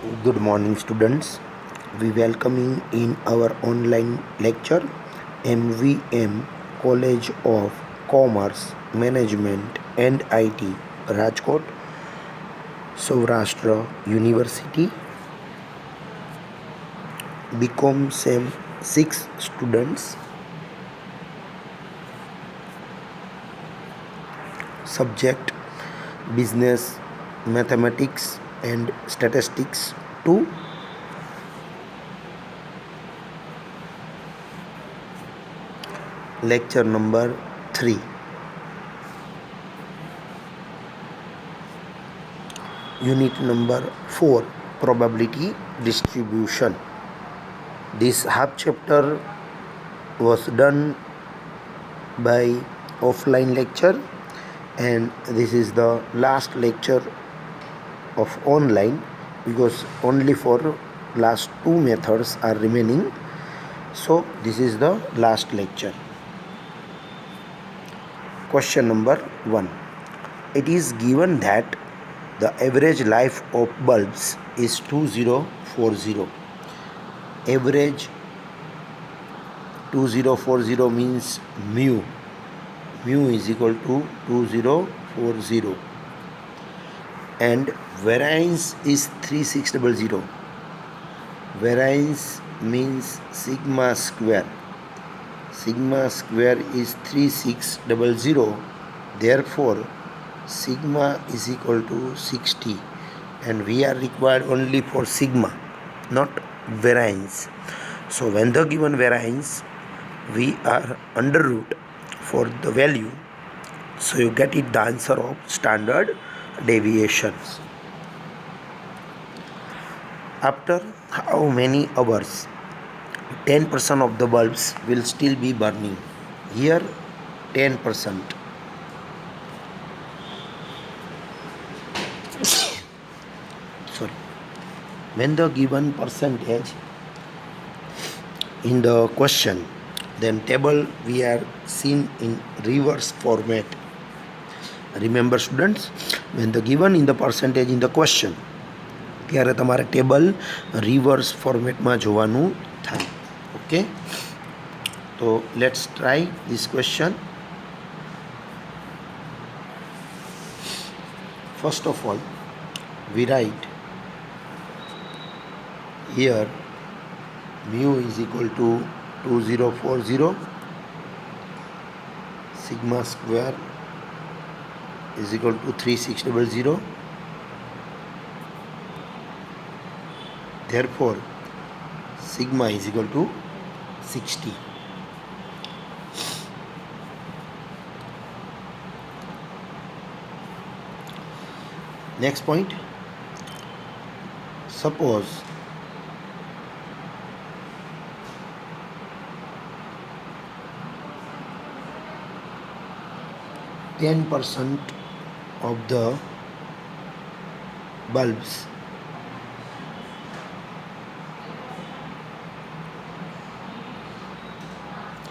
Good morning, students. We welcome you in our online lecture MVM College of Commerce, Management and IT, Rajkot, Saurashtra University. BCom SEM 6 students. Subject Business, Mathematics and Statistics 2. Lecture number 3. Unit number 4, Probability Distribution. This half chapter was done by offline lecture, and this is the last lecture of online, because only for last two methods are remaining. So this is the last lecture. Question number 1. It is given that the average life of bulbs is 2040. Average 2040 means mu. Mu is equal to 2040. And variance is 3600. Variance means sigma square. Sigma square is 3600. Therefore, sigma is equal to 60. And we are required only for sigma, not variance. So when the given variance, we are under root for the value. So you get it the answer of standard deviations. After how many hours 10% of the bulbs will still be burning? Here 10%. Sorry. When the given percentage in the question, then table we are seen in reverse format. Remember students, when the given in the percentage in the question, ત્યારે તમારે table reverse ફોર્મેટમાં જોવાનું થાય. Okay, તો let's try this question. First of all, we write here mu is equal to 2040, sigma square is equal to 3600. Therefore, sigma is equal to 60. Next point. Suppose %10 of the bulbs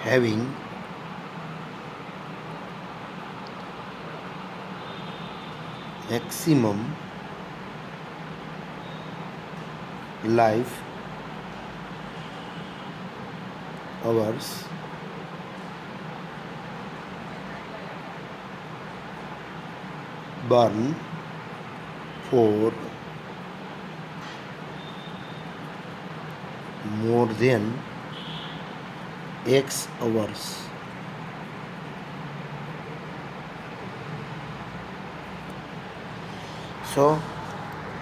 having maximum life hours burn for more than X hours. So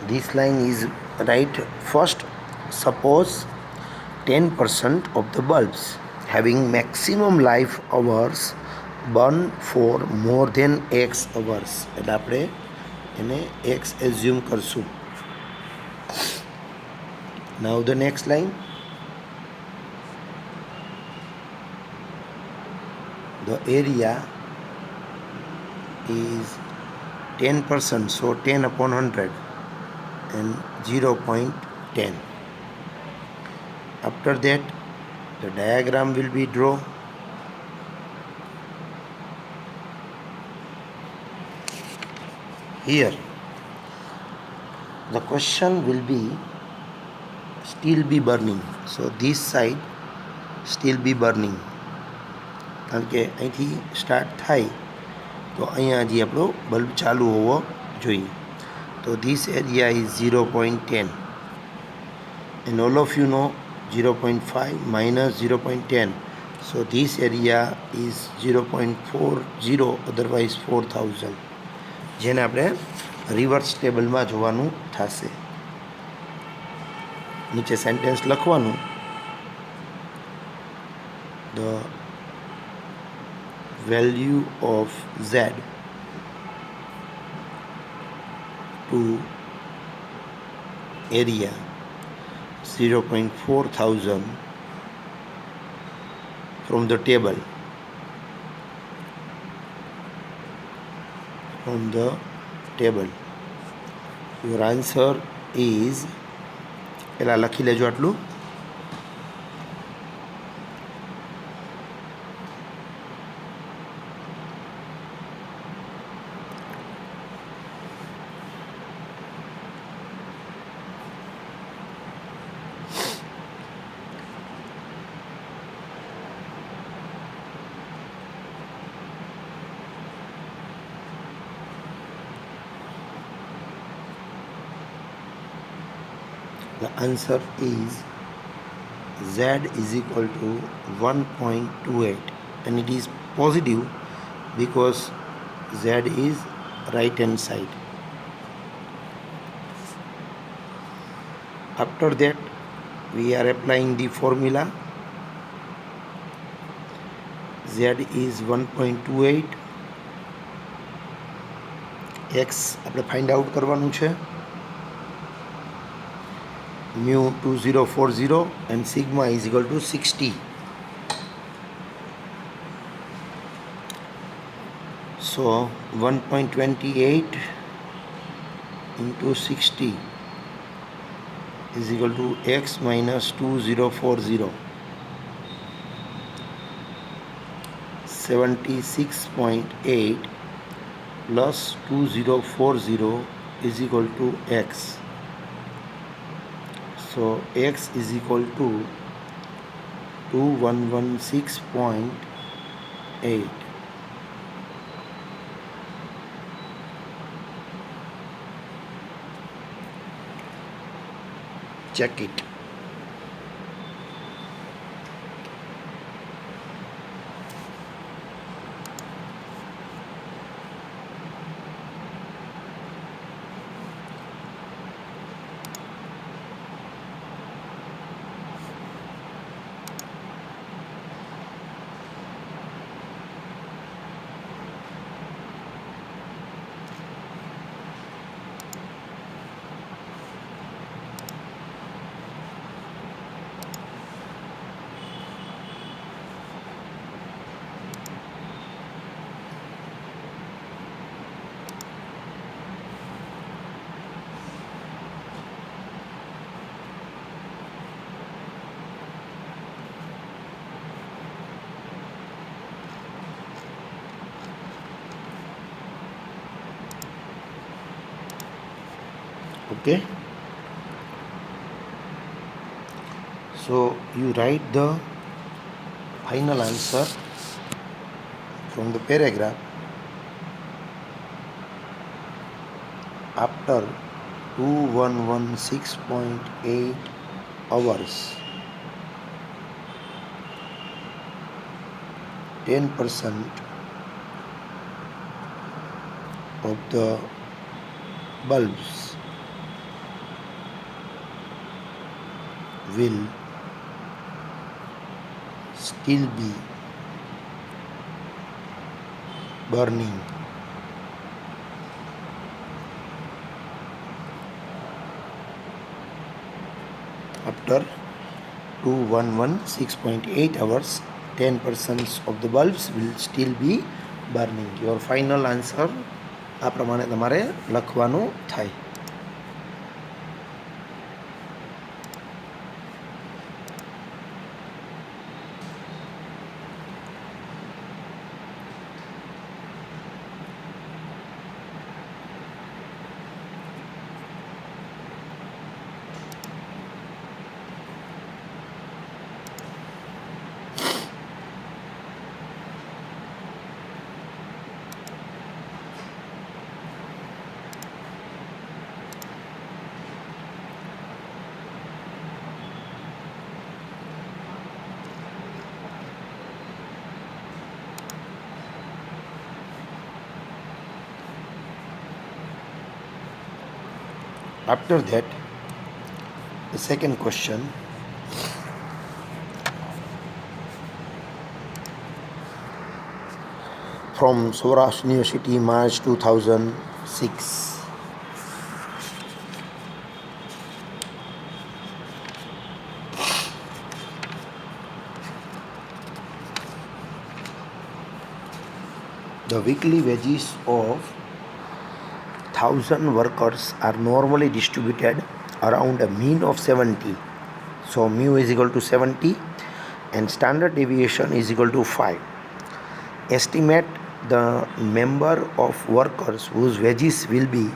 this line is right. First, suppose 10% of the bulbs having maximum life hours burn for more than X hours. એટલે આપણે એને X assume કરશું. Now the next line. The area is 10%, so 10 upon 100 and 0.10. After that, the diagram will be drawn. Here, the question will be still be burning. So this side still be burning, કારણ કે અહીંથી start થાય તો અહીંયા હજી આપણો bulb ચાલુ હોવો જોઈએ. તો this area is 0.10 and all of you know 0.5 minus 0.10. So this area is 0.40, otherwise 4000, જેને આપણે રિવર્સ ટેબલમાં જોવાનું થશે. નીચે સેન્ટેન્સ લખવાનું, the value of z to area 0.4000 from the table. Your answer is, પહેલાં લખી લેજો આટલું. The answer is z is equal to 1.28, and it is positive because z is right hand side. After that we are applying the formula. Z is 1.28, x આપણે find out કરવાનું છે, mu 2040, and sigma is equal to 60. So 1.28 into 60 is equal to x minus 2040, 76.8 plus 2040 is equal to x. So x is equal to 2116.8. Check it. Okay, so you write the final answer from the paragraph. After 2116.8 hours, 10% of the bulbs will still be burning. After 2116.8 hours, 10% of the bulbs will still be burning. Your final answer આ પ્રમાણે તમારે લખવાનું થાય. After that, the second question. From Saurashtra University, March 2006. The weekly wages of 1,000 workers are normally distributed around a mean of 70. So mu is equal to 70 and standard deviation is equal to 5. Estimate the number of workers whose wages will be.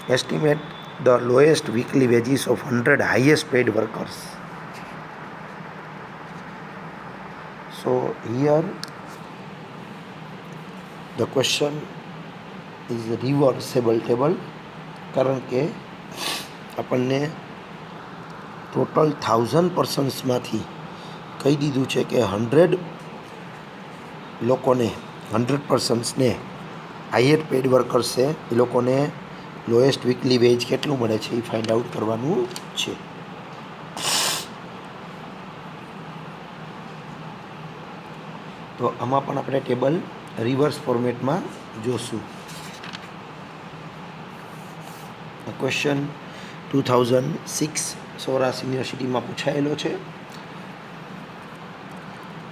Estimate the lowest weekly wages of 100 highest paid workers. So here the question is reversible table, કારણ કે આપણને total 1000 પર્સન્સમાંથી કહી દીધું છે કે 100 લોકોને 100 પર્સન્સને highest pad workers છે એ લોકોને લોએસ્ટ વીકલી વેજ કેટલું મળે છે એ ફાઇન્ડ આઉટ કરવાનું છે. તો આમાં પણ આપણે ટેબલ રિવર્સ ફોર્મેટમાં જોશું. ક્વેશ્ચન 2006 સૌરાષ્ટ્ર યુનિવર્સિટીમાં પૂછાયેલો છે.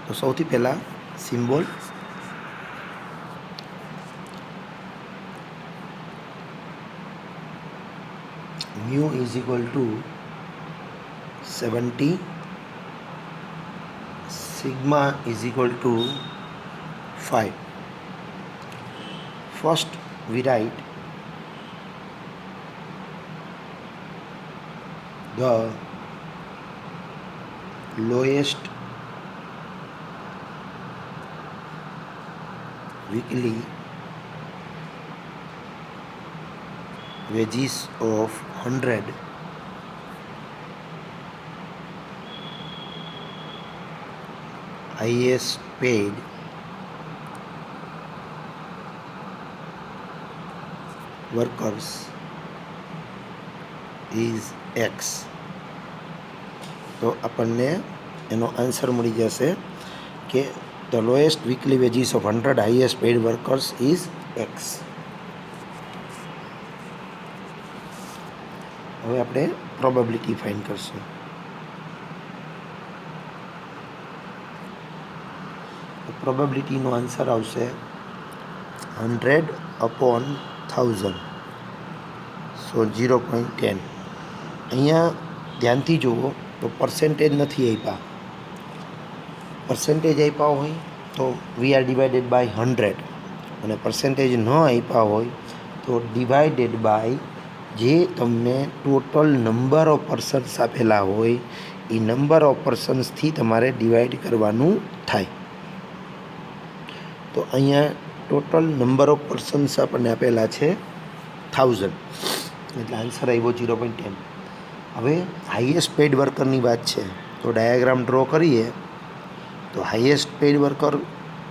તો સૌથી પહેલાં symbol mu is equal to 70, sigma is equal to 5. First we write the lowest weekly wages of 100 highest paid workers is X. તો આપણને એનો આન્સર મળી જશે કે the lowest weekly wages of 100 highest paid workers is X. હવે આપણે probability find કરશું. પ્રોબેબિલિટીનો answer આવશે 100/1000. સો 0.10. અહીંયા ધ્યાનથી જુઓ તો પર્સન્ટેજ નથી આપ્યા. પર્સન્ટેજ આપ્યા હોય તો વી આર ડિવાઇડેડ બાય 100 અને પર્સન્ટેજ ન આપ્યા હોય તો ડિવાઇડેડ બાય જે તમને ટોટલ નંબર ઓફ પર્સન્સ આપેલા હોય એ નંબર ઓફ પર્સન્સથી તમારે ડિવાઈડ કરવાનું થાય. તો અહીંયા ટોટલ નંબર ઓફ પર્સન્સ આપણને આપેલા છે 1000 એટલે આન્સર આવ્યો 0.10. હવે હાઈએસ્ટ પેઇડ વર્કરની વાત છે તો ડાયાગ્રામ ડ્રો કરીએ તો હાઈએસ્ટ પેઇડ વર્કર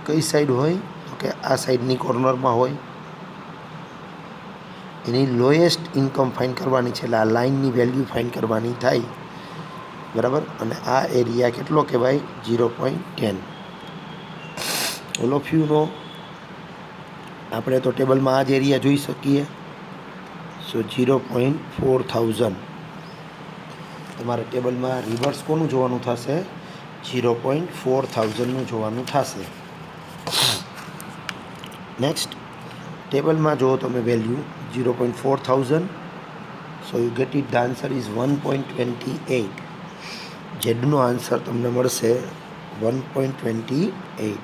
કઈ સાઈડ હોય તો કે આ સાઈડની કોર્નરમાં હોય. એની લોએસ્ટ ઇન્કમ ફાઇન્ડ કરવાની છે એટલે આ લાઇનની વેલ્યુ ફાઇન્ડ કરવાની થાય, બરાબર. અને આ એરિયા કેટલો કહેવાય 0.10. ઓલ ઓફ યુ નો આપણે તો ટેબલમાં આ જ એરિયા જોઈ શકીએ. સો 0.4000. તમારે ટેબલમાં રિવર્સ કોનું જોવાનું થશે 0.4000નું જોવાનું થશે. નેક્સ્ટ ટેબલમાં જો તમે value 0.4000. So you get it. The answer is 1.28. ઝેડનો આન્સર તમને મળશે 1.28.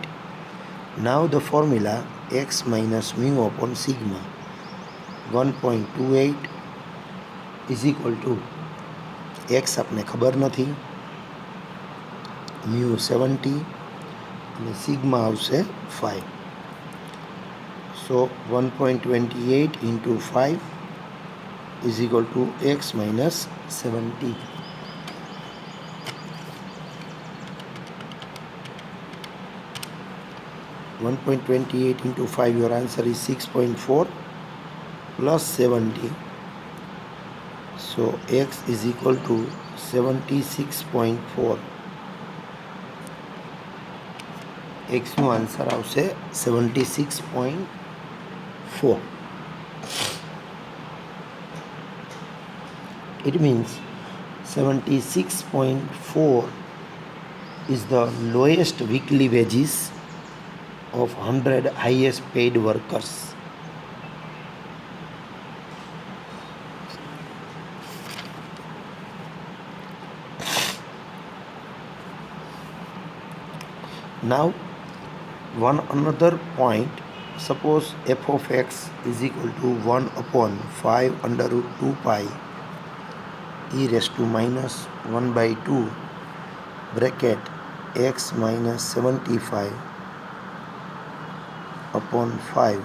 Now the formula x minus mu upon sigma 1.28 is equal to x આપને ખબર નથી, mu 70 અને સિગ્મા આવશે 5. સો 1.28 into 5 is equal to x minus 70. (1.28 into 5) your answer is 6.4 plus 70 So x is equal to 76.4. x નો answer આવશે 76.4. It means 76.4 is the lowest weekly wages of 100 highest paid workers. Now, one another point, suppose f of x is equal to 1 upon 5 under root 2 pi e raised to minus 1 by 2 bracket x minus 75 upon 5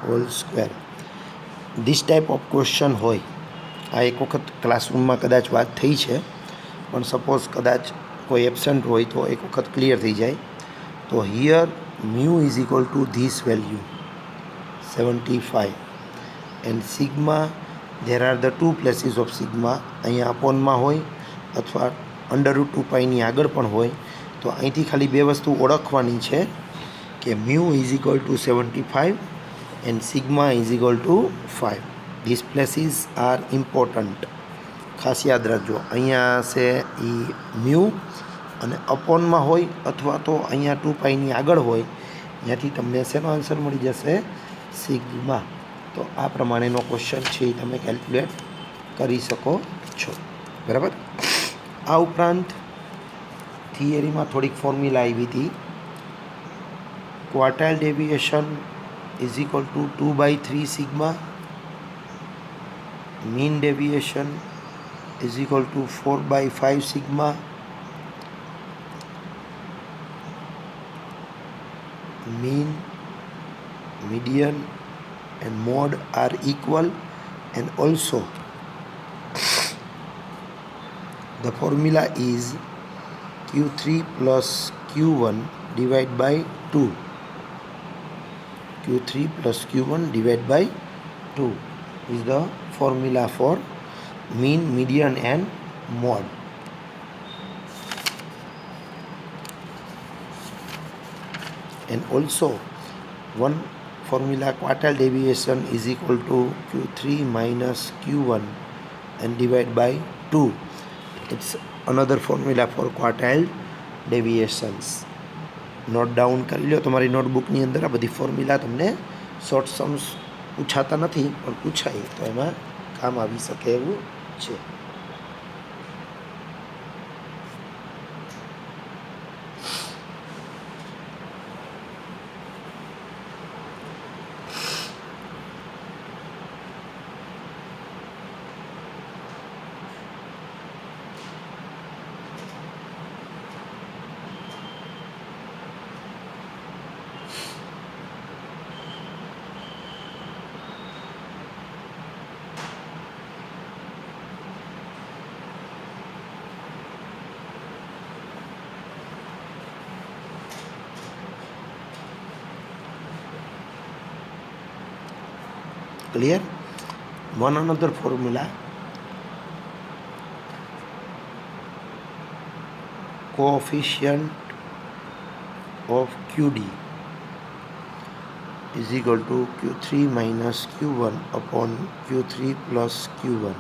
whole square. This type of question હોય આ એક વખત ક્લાસરૂમમાં કદાચ વાત થઈ છે, પણ suppose કદાચ કોઈ એબસેન્ટ હોય તો એક વખત ક્લિયર થઈ જાય. તો here mu is equal two this value 75 and sigma there are the two places of sigma. અહીંયા અપોનમાં હોય અથવા અંડર રૂટ 2 પાઈની આગળ પણ હોય. તો અહીંથી ખાલી બે વસ્તુ ઓળખવાની છે કે mu is equal two 75 and sigma is equal two 5. This places are important, ખાસ યાદ રાખજો. અહીંયા છે એ મ્યુ અને અપોનમાં હોય અથવા તો અહીંયા 2 પાઈની આગળ હોય, ત્યાંથી તમને શેનો આન્સર મળી જશે? સિગ્મા. તો આ પ્રમાણેનો ક્વેશ્ચન છે એ તમે કેલ્ક્યુલેટ કરી શકો છો. બરાબર. આ ઉપરાંત થિયરીમાં થોડીક ફોર્મ્યુલા આવી હતી. Quartile deviation is equal to 2/3 sigma, mean deviation is equal to 4/5 sigma, mean, median and mode are equal, and also the formula is q3 plus q1 divided by 2. q3 plus q1 divided by 2 is the formula for mean, median and mode. And also one formula, quartile deviation is equal to q3 minus q1 and divided by 2. It's another formula for quartile deviations. Note down કરી લો તમારી નોટબુકની અંદર. આ બધી formula તમને short Sam's પૂછાતા નથી, પણ પૂછાય તો એમાં કામ આવી શકે એવું છે. Clear? One another formula, coefficient of QD is equal to Q3 minus Q1 upon Q3 plus Q1.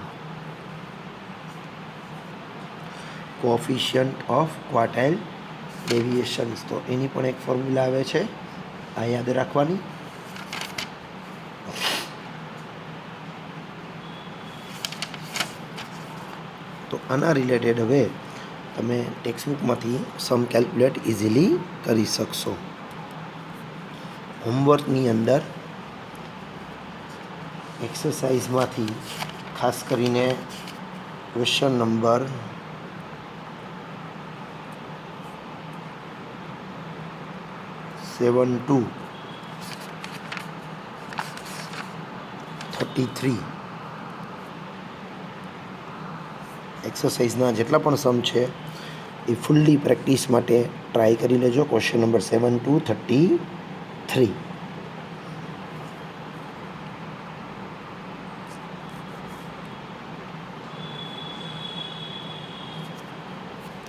Coefficient of quartile deviations. તો એની પણ એક ફોર્મ્યુલા આવે છે, આ યાદ રાખવાની. તો આના રિલેટેડ હવે તમે ટેક્સ્ટબુકમાંથી સમ કેલ્ક્યુલેટ ઇઝીલી કરી શકશો. હોમવર્કની અંદર એક્સરસાઇઝમાંથી ખાસ કરીને ક્વેશ્ચન નંબર 7-33 એક્સરસાઇઝના જેટલા પણ સમ છે એ ફૂલ્લી પ્રેક્ટિસ માટે ટ્રાય કરી લેજો. Question number 7-33.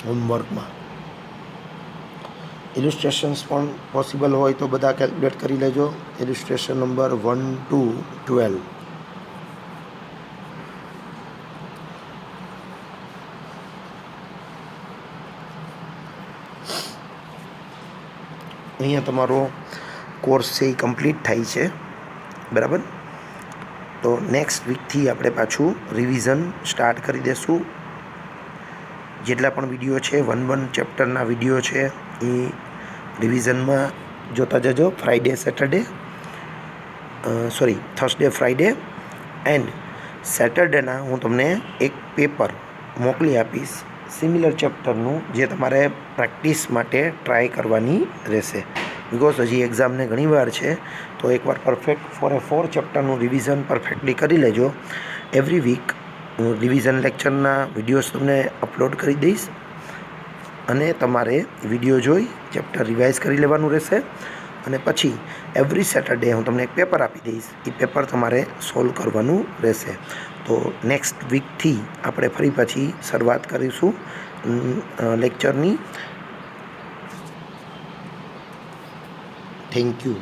હોમવર્કમાં. ઇલિસ્ટ્રેશન્સ પણ પોસિબલ હોય તો બધા કેલ્ક્યુલેટ કરી લેજો. ઇલિસ્ટ્રેશન નંબર 1 to 12. અહીંયા તમારો કોર્સ છે એ કમ્પ્લીટ થાય છે, બરાબર. તો નેક્સ્ટ વીકથી આપણે પાછું રિવિઝન સ્ટાર્ટ કરી દઈશું. જેટલા પણ વિડીયો છે 1 ચેપ્ટરના વિડીયો છે એ રિવિઝનમાં જોતા જજો. થર્સડે ફ્રાઈડે એન્ડ સેટરડેના હું તમને એક પેપર મોકલી આપીશ સિમિલર ચેપ્ટરનું, જે તમારે પ્રેક્ટિસ માટે ટ્રાય કરવાની રહેશે. બિકોઝ હજી એક્ઝામને ઘણી વાર છે, તો એકવાર પરફેક્ટ 4 ચેપ્ટરનું રિવિઝન પરફેક્ટલી કરી લેજો. એવરી વીક હું રિવિઝન લેક્ચરના વિડીયોઝ તમને અપલોડ કરી દઈશ અને તમારે વિડીયો જોઈ ચેપ્ટર રિવાઇઝ કરી લેવાનું રહેશે. અને પછી એવરી સેટરડે હું તમને એક પેપર આપી દઈશ, એ પેપર તમારે સોલ્વ કરવાનું રહેશે. તો નેક્સ્ટ વીકથી આપણે ફરી પાછી શરૂઆત કરીશું લેક્ચરની. Thank you.